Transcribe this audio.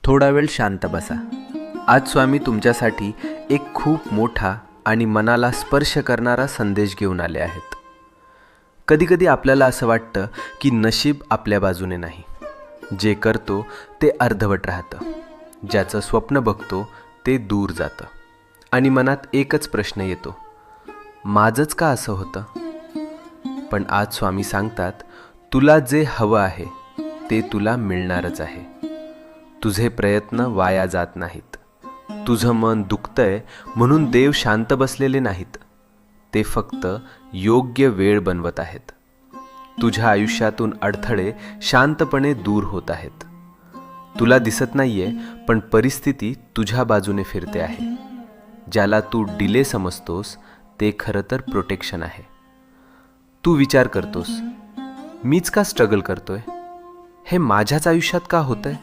थोडा वेळ शांत बसा. आज स्वामी तुमच्यासाठी एक खूप मोठा आणि मनाला स्पर्श करणारा संदेश घेऊन आले आहेत. कधीकधी आपल्याला असं वाटतं की नशीब आपल्या बाजूने नाही. जे करतो ते अर्धवट राहतं, ज्याचं स्वप्न बघतो ते दूर जातं आणि मनात एकच प्रश्न येतो, माझंच का असं होतं? पण आज स्वामी सांगतात, तुला जे हवं आहे ते तुला मिळणारच आहे. तुझे प्रयत्न वाया जात नाहीत. तुझं मन दुखतंय म्हणून देव शांत बसलेले नाहीत. ते फक्त योग्य वेळ बनवत आहेत. तुझ्या आयुष्यातून अडथळे शांतपणे दूर होत आहेत. तुला दिसत नाहीये, पण परिस्थिती तुझ्या बाजूने फिरते आहे. ज्याला तू डिले समजतोस ते खरं तर प्रोटेक्शन आहे. तू विचार करतोस, मीच का स्ट्रगल करतोय? हे माझ्याच आयुष्यात का होतंय?